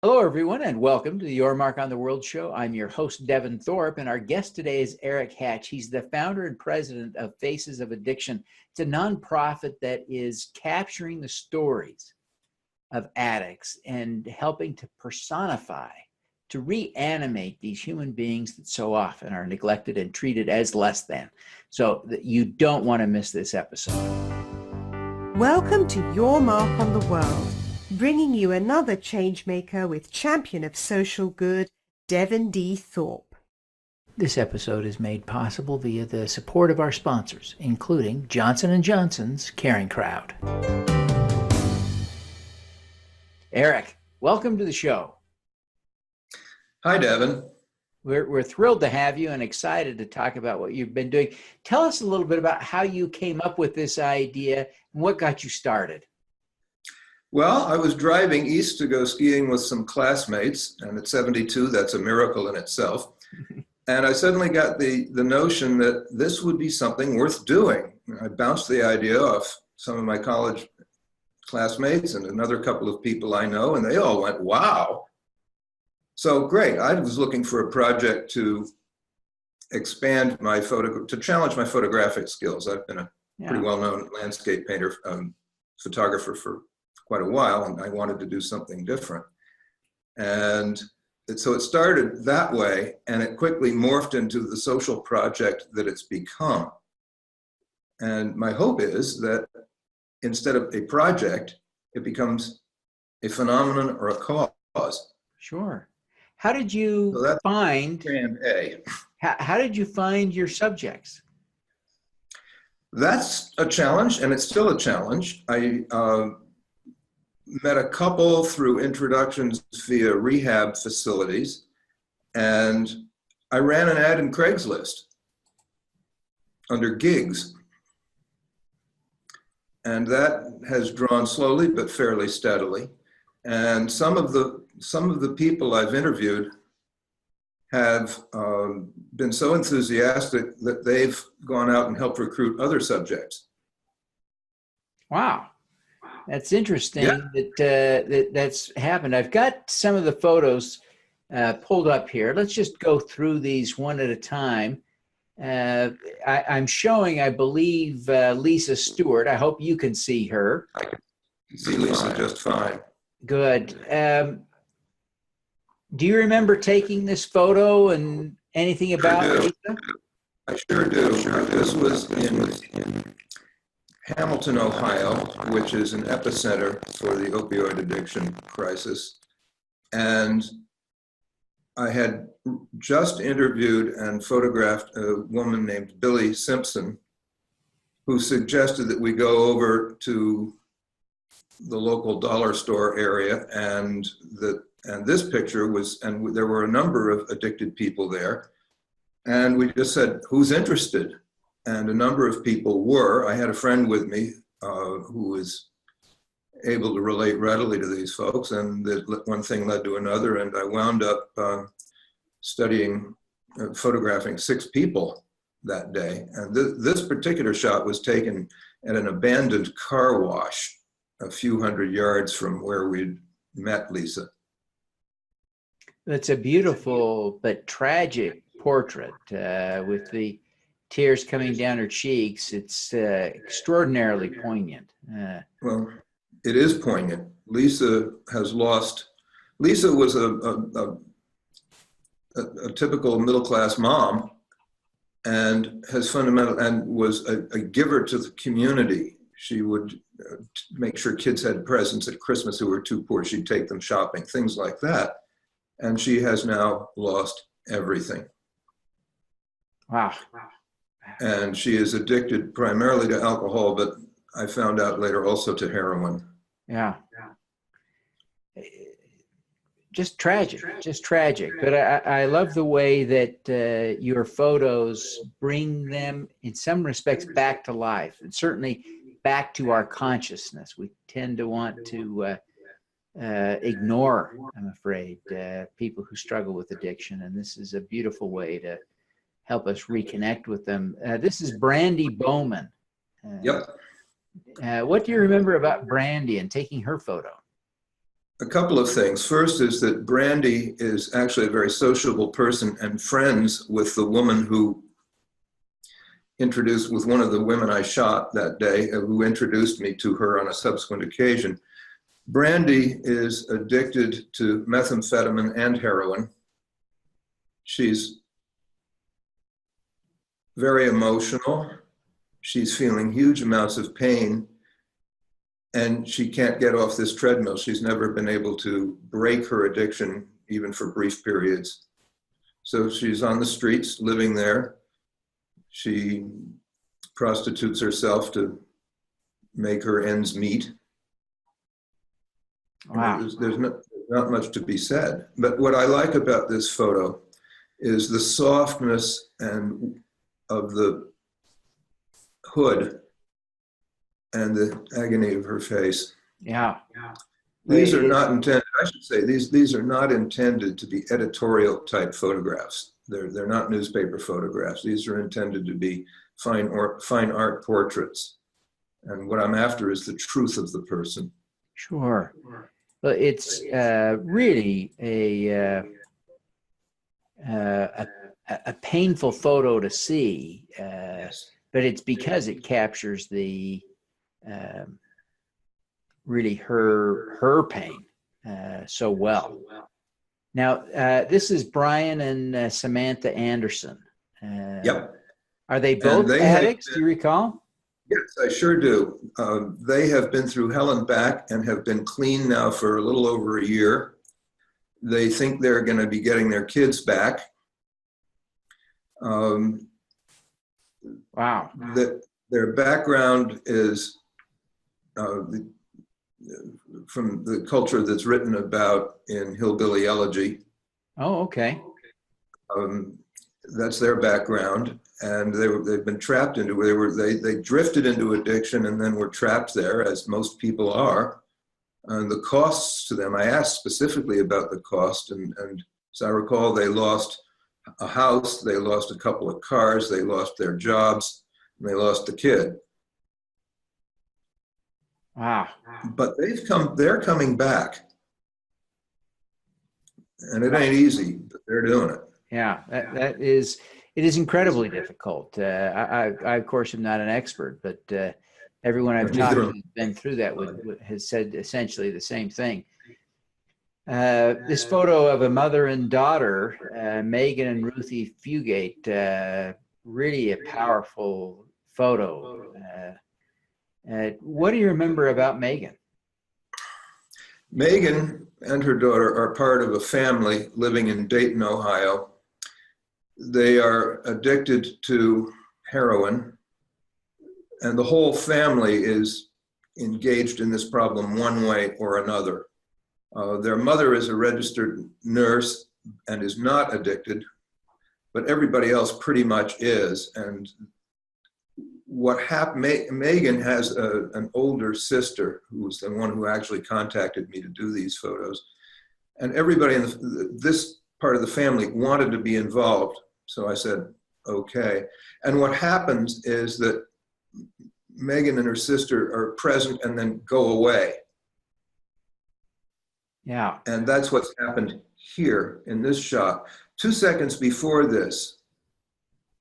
Hello, everyone, and welcome to the Your Mark on the World show. I'm your host, Devin Thorpe, and our guest today is Eric Hatch. He's the founder and president of Faces of Addiction. It's a nonprofit that is capturing the stories of addicts and helping to personify, to reanimate these human beings that so often are neglected and treated as less than. So you don't want to miss this episode. Welcome to Your Mark on the World, bringing you another changemaker with champion of social good, Devin D. Thorpe. This episode is made possible via the support of our sponsors, including Johnson & Johnson's Caring Crowd. Eric, welcome to the show. Hi, Devin. We're thrilled to have you and excited to talk about what you've been doing. Tell us a little bit about how you came up with this idea and what got you started. Well, I was driving east to go skiing with some classmates, and at 72, that's a miracle in itself. And I suddenly got the notion that this would be something worth doing. I bounced the idea off some of my college classmates and another couple of people I know, and they all went, wow. So great. I was looking for a project to expand to challenge my photographic skills. I've been a pretty well-known landscape painter, photographer for quite a while, and I wanted to do something different. And so it started that way, and it quickly morphed into the social project that it's become. And my hope is that instead of a project, it becomes a phenomenon or a cause. Sure. How did you find How did you find your subjects? That's a challenge, and it's still a challenge. I met a couple through introductions via rehab facilities, and I ran an ad in Craigslist under gigs. And that has drawn slowly but fairly steadily. And some of the people I've interviewed have been so enthusiastic that they've gone out and helped recruit other subjects. Wow. That's interesting that's happened. I've got some of the photos pulled up here. Let's just go through these one at a time. I'm showing, I believe, Lisa Stewart. I hope you can see her. I can see Lisa just fine. Good. Do you remember taking this photo and anything about Lisa? I sure do. This was in Hamilton, Ohio, which is an epicenter for the opioid addiction crisis. And I had just interviewed and photographed a woman named Billy Simpson, who suggested that we go over to the local dollar store area, and this picture was, and there were a number of addicted people there. And we just said, who's interested? And a number of people were. I had a friend with me who was able to relate readily to these folks, and one thing led to another, and I wound up photographing 6 people that day. And this particular shot was taken at an abandoned car wash a few hundred yards from where we'd met Lisa. It's a beautiful but tragic portrait with the tears coming down her cheeks. It's extraordinarily poignant. Well, it is poignant. Lisa was a typical middle-class mom, and was a giver to the community. She would make sure kids had presents at Christmas who were too poor. She'd take them shopping, things like that. And she has now lost everything. Wow. And she is addicted primarily to alcohol, but I found out later also to heroin. Yeah. Just tragic. But I love the way that your photos bring them, in some respects, back to life, and certainly back to our consciousness. We tend to want to ignore, I'm afraid, people who struggle with addiction, and this is a beautiful way to help us reconnect with them. This is Brandy Bowman. Yep. What do you remember about Brandy and taking her photo? A couple of things. First is that Brandy is actually a very sociable person and friends with the woman who with one of the women I shot that day, who introduced me to her on a subsequent occasion. Brandy is addicted to methamphetamine and heroin. She's very emotional. She's feeling huge amounts of pain, and she can't get off this treadmill. She's never been able to break her addiction, even for brief periods. So she's on the streets, living there. She prostitutes herself to make her ends meet. Wow. There's not much to be said. But what I like about this photo is the softness of the hood and the agony of her face. Yeah. These are not intended, I should say, these are not intended to be editorial type photographs. They're not newspaper photographs. These are intended to be fine art portraits. And what I'm after is the truth of the person. Sure. Well, it's really a painful photo to see, but it's because it captures the really her pain so well. Now, this is Brian and Samantha Anderson. Yep. Are they both addicts? Do you recall? Yes, I sure do. They have been through hell and back and have been clean now for a little over a year. They think they're going to be getting their kids back. Wow. Their background is from the culture that's written about in Hillbilly Elegy. Oh, okay. That's their background, and they've been trapped into they drifted into addiction and then were trapped there, as most people are. And the costs to them, I asked specifically about the cost, and as I recall, they lost a house, they lost a couple of cars, they lost their jobs, and they lost the kid. Wow. But they're coming back. And it ain't easy, but they're doing it. Yeah, it is incredibly difficult. I of course am not an expert, but everyone I've talked to who's been through that has said essentially the same thing. This photo of a mother and daughter, Megan and Ruthie Fugate, really a powerful photo. What do you remember about Megan? Megan and her daughter are part of a family living in Dayton, Ohio. They are addicted to heroin, and the whole family is engaged in this problem one way or another. Their mother is a registered nurse and is not addicted, but everybody else pretty much is. And what happened, Megan has an older sister who was the one who actually contacted me to do these photos. And everybody in this part of the family wanted to be involved. So I said, okay. And what happens is that Megan and her sister are present and then go away. Yeah. And that's what's happened here in this shot. 2 seconds before this,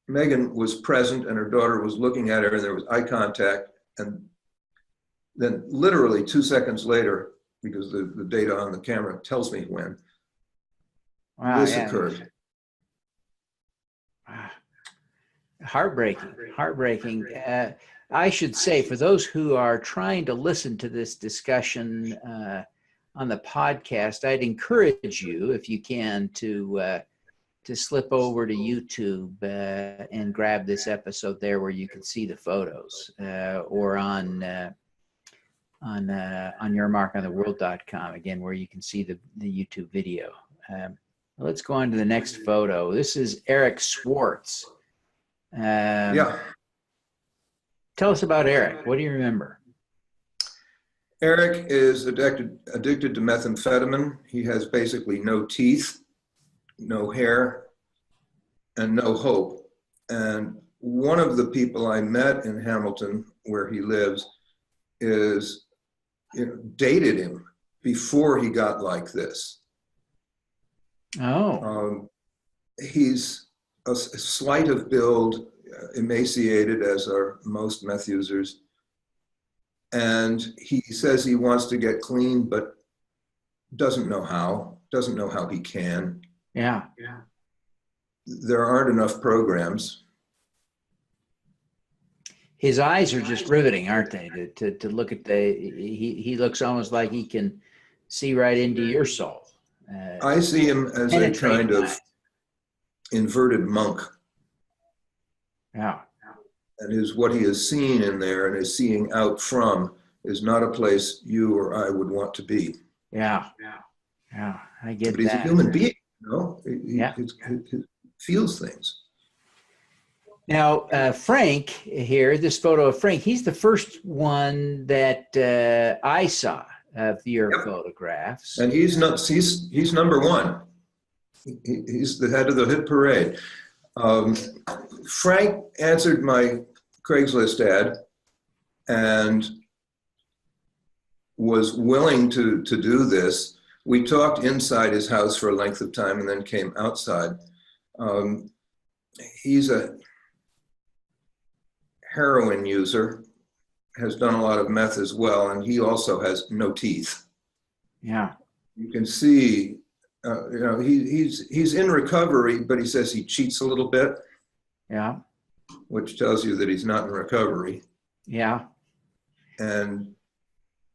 Megan was present and her daughter was looking at her and there was eye contact. And then literally 2 seconds later, because the data on the camera tells me when, this occurred. Heartbreaking. I should say, for those who are trying to listen to this discussion on the podcast, I'd encourage you, if you can, to slip over to YouTube and grab this episode there, where you can see the photos, or on yourmarkontheworld.com, again, where you can see the YouTube video. Let's go on to the next photo. This is Eric Swartz. Yeah. Tell us about Eric. What do you remember? Eric is addicted to methamphetamine. He has basically no teeth, no hair, and no hope. And one of the people I met in Hamilton, where he lives, dated him before he got like this. Oh. He's a slight of build, emaciated as are most meth users. And he says he wants to get clean, but doesn't know how he can. Yeah. There aren't enough programs. His eyes are just riveting, aren't they? To look at he looks almost like he can see right into your soul. I see him as a kind of inverted monk. Yeah. And what he has seen in there and is seeing out from is not a place you or I would want to be. Yeah. I get that. But he's a human being, He feels things. Now, Frank here, this photo of Frank, he's the first one that I saw of your photographs. And he's number one. He's the head of the hit parade. Frank answered my Craigslist ad and was willing to do this. We talked inside his house for a length of time and then came outside. He's a heroin user, has done a lot of meth as well, and he also has no teeth. Yeah. You can see, he's in recovery, but he says he cheats a little bit. Yeah. Which tells you that he's not in recovery. Yeah. And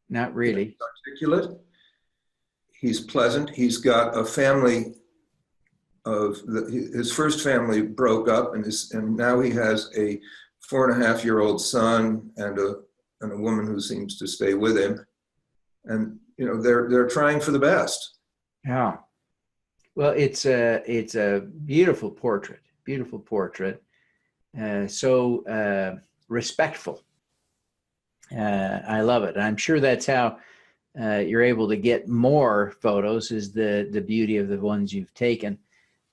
not really. He's articulate. He's pleasant. He's got a family his first family broke up, and now he has a 4.5-year-old son and a woman who seems to stay with him. And they're trying for the best. Yeah. Well, it's a beautiful portrait. So respectful. I love it. I'm sure that's how you're able to get more photos, is the beauty of the ones you've taken.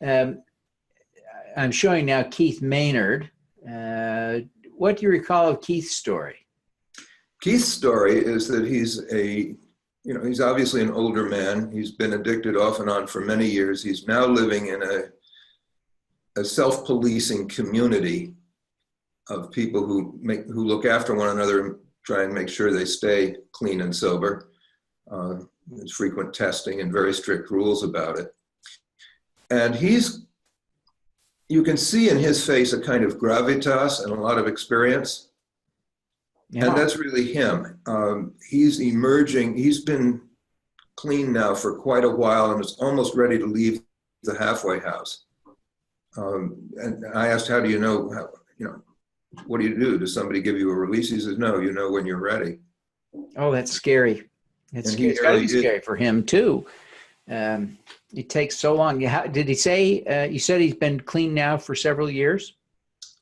I'm showing now Keith Maynard. What do you recall of Keith's story? Keith's story is that he's he's obviously an older man. He's been addicted off and on for many years. He's now living in a self-policing community of people who look after one another and try and make sure they stay clean and sober. There's frequent testing and very strict rules about it. And you can see in his face a kind of gravitas and a lot of experience. Yeah. And that's really him. He's emerging. He's been clean now for quite a while and is almost ready to leave the halfway house. And I asked, how do you know, what do you do? Does somebody give you a release? He says, no, you know when you're ready. Oh, that's scary. It's got to be scary for him too. It takes so long. Did he say, you said he's been clean now for several years?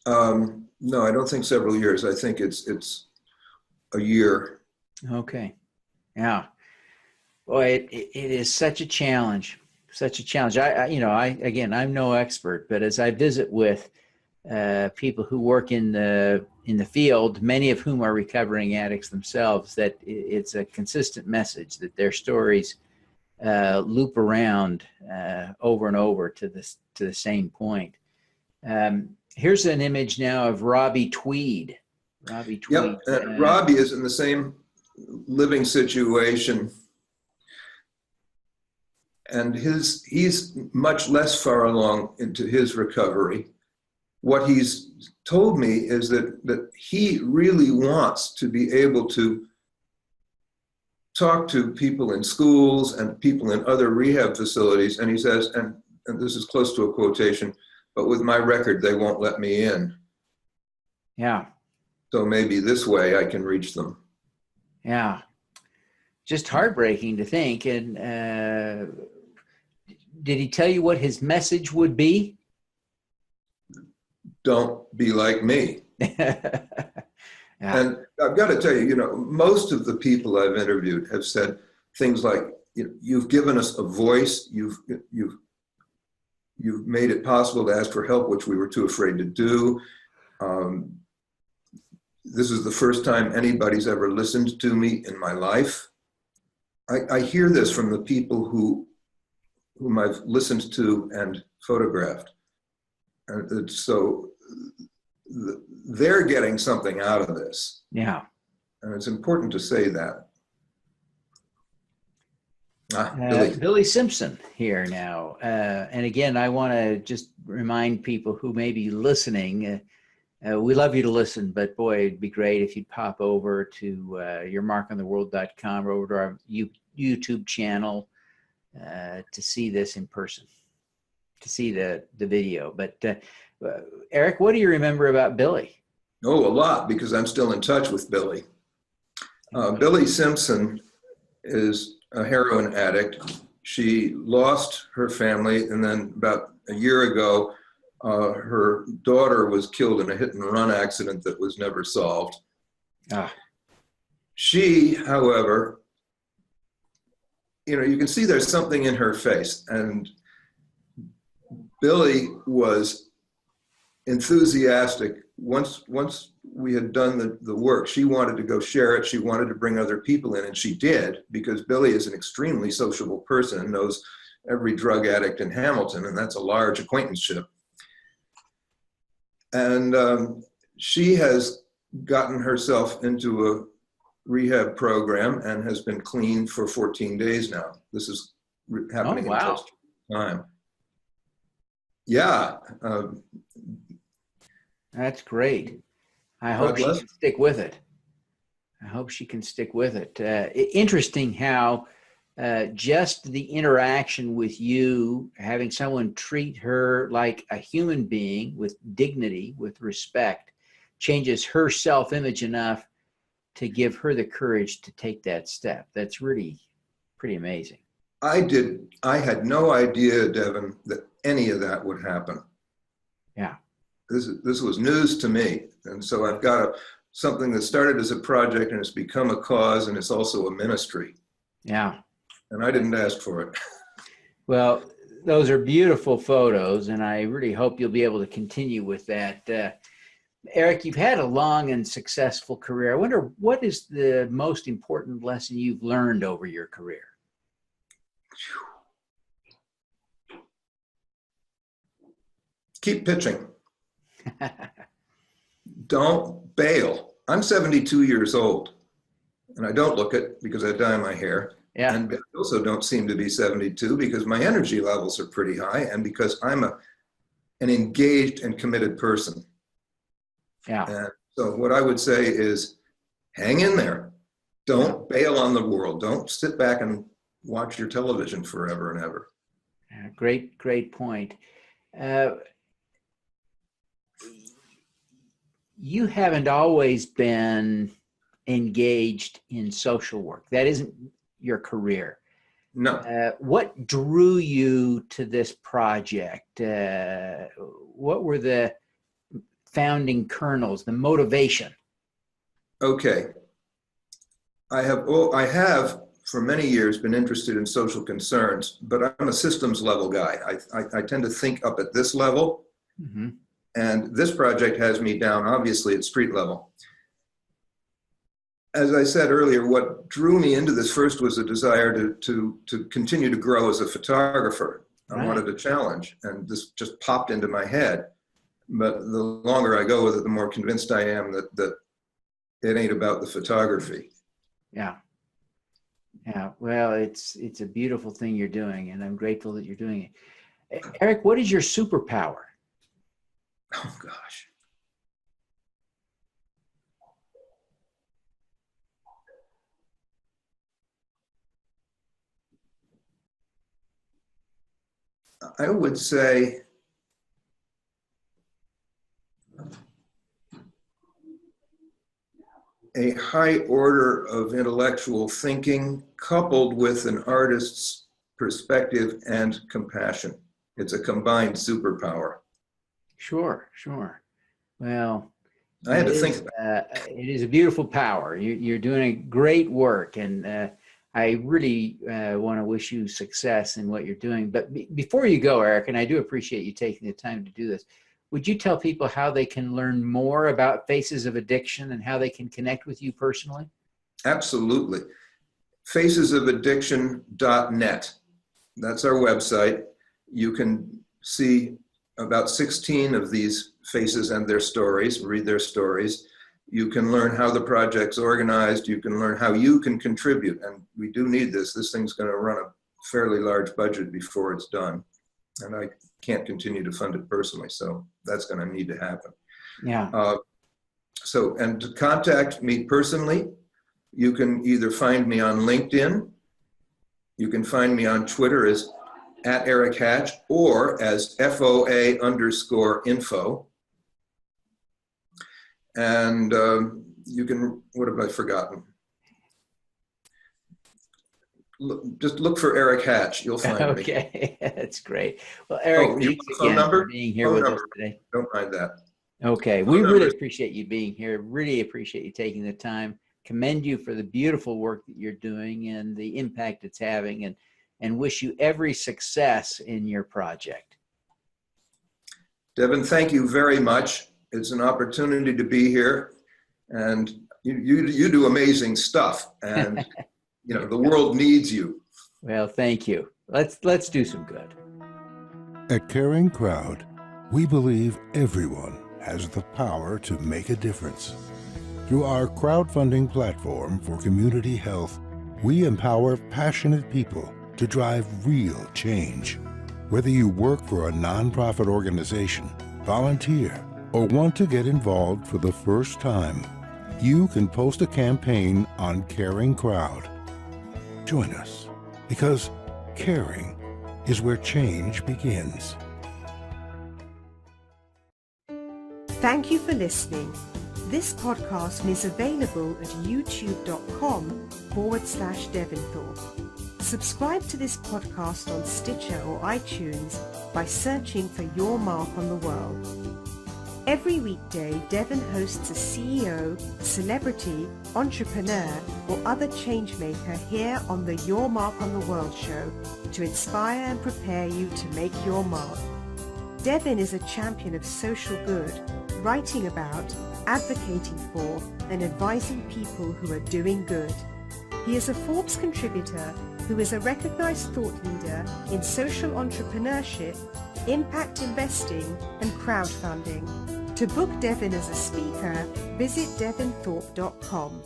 No, I don't think several years. I think it's a year. Okay. Yeah. Boy, it is such a challenge. I'm no expert, but as I visit with people who work in the field, many of whom are recovering addicts themselves, that it's a consistent message that their stories loop around over and over to the same point. Here's an image now of Robbie Tweed. Yep, and Robbie is in the same living situation, and he's much less far along into his recovery. What he's told me is that he really wants to be able to talk to people in schools and people in other rehab facilities, and he says, and this is close to a quotation, but with my record, they won't let me in. Yeah. So maybe this way I can reach them. Yeah. Just heartbreaking to think. And did he tell you what his message would be? Don't be like me. Yeah. And I've got to tell you, most of the people I've interviewed have said things like, you've given us a voice, you've made it possible to ask for help, which we were too afraid to do. This is the first time anybody's ever listened to me in my life. I hear this from the people whom I've listened to and photographed. And so they're getting something out of this. Yeah. And it's important to say that. Billy Simpson here now. And again, I want to just remind people who may be listening, we love you to listen, but boy, it'd be great if you'd pop over to yourmarkontheworld.com or over to our YouTube channel to see this in person, to see the video. But Eric, what do you remember about Billy? Oh, a lot, because I'm still in touch with Billy. Billy Simpson is a heroin addict. She lost her family, and then about a year ago, her daughter was killed in a hit-and-run accident that was never solved. She, however, you can see there's something in her face, and Billy was enthusiastic. Once we had done the work, she wanted to go share it. She wanted to bring other people in, and she did, because Billy is an extremely sociable person and knows every drug addict in Hamilton, and that's a large acquaintanceship. And she has gotten herself into a rehab program and has been clean for 14 days now. This is happening in just time. Yeah. That's great. I hope she can stick with it. I hope she can stick with it. Interesting how just the interaction with you, having someone treat her like a human being with dignity, with respect, changes her self-image enough to give her the courage to take that step. That's really pretty amazing. I had no idea, Devin, that any of that would happen. Yeah. This was news to me. And so I've got something that started as a project and it's become a cause, and it's also a ministry. Yeah. And I didn't ask for it. Well, those are beautiful photos, and I really hope you'll be able to continue with that. Eric, you've had a long and successful career. I wonder, what is the most important lesson you've learned over your career? Keep pitching. Don't bail. I'm 72 years old, and I don't look it because I dye my hair. Yeah. And I also don't seem to be 72 because my energy levels are pretty high, and because I'm an engaged and committed person. Yeah. And so what I would say is, hang in there. Don't bail on the world. Don't sit back and watch your television forever and ever. Yeah, great point. You haven't always been engaged in social work. That isn't your career. No. What drew you to this project? What were the founding kernels, the motivation? Okay. I have for many years been interested in social concerns, but I'm a systems level guy. I tend to think up at this level. Mm-hmm. And this project has me down, obviously, at street level. As I said earlier, what drew me into this first was a desire to continue to grow as a photographer. Right. I wanted a challenge, and this just popped into my head. But the longer I go with it, the more convinced I am that it ain't about the photography. Yeah. Yeah. Well, it's a beautiful thing you're doing, and I'm grateful that you're doing it. Eric, what is your superpower? Oh, gosh. I would say a high order of intellectual thinking coupled with an artist's perspective and compassion. It's a combined superpower. Sure. Well, I had to think about it. It is a beautiful power. You're doing great work, and I really want to wish you success in what you're doing. But before you go, Eric, and I do appreciate you taking the time to do this, would you tell people how they can learn more about Faces of Addiction and how they can connect with you personally? Absolutely. facesofaddiction.net. That's our website. You can see about 16 of these faces and their stories, read their stories. You can learn how the project's organized. You can learn how you can contribute. And we do need this. This thing's going to run a fairly large budget before it's done. And I can't continue to fund it personally. So that's going to need to happen. Yeah. And to contact me personally, you can either find me on LinkedIn. You can find me on Twitter as @EricHatch or as FOA_info. And you can, what have I forgotten? Just look for Eric Hatch. You'll find me. Okay, that's great. Well, Eric, thanks again for being here with us today. Don't mind that. Okay, we really appreciate you being here. Really appreciate you taking the time. Commend you for the beautiful work that you're doing and the impact it's having, and wish you every success in your project. Devin, thank you very much. It's an opportunity to be here, and you do amazing stuff, and you know the world needs you. Well, thank you. Let's do some good. At Caring Crowd, we believe everyone has the power to make a difference. Through our crowdfunding platform for community health, we empower passionate people to drive real change. Whether you work for a nonprofit organization, volunteer, or want to get involved for the first time, you can post a campaign on Caring Crowd. Join us, because caring is where change begins. Thank you for listening. This podcast is available at youtube.com/Devin Thorpe. Subscribe to this podcast on Stitcher or iTunes by searching for Your Mark on the World. Every weekday, Devin hosts a CEO, celebrity, entrepreneur, or other changemaker here on the Your Mark on the World show to inspire and prepare you to make your mark. Devin is a champion of social good, writing about, advocating for, and advising people who are doing good. He is a Forbes contributor who is a recognized thought leader in social entrepreneurship, impact investing, and crowdfunding. To book Devin as a speaker, visit devinthorpe.com.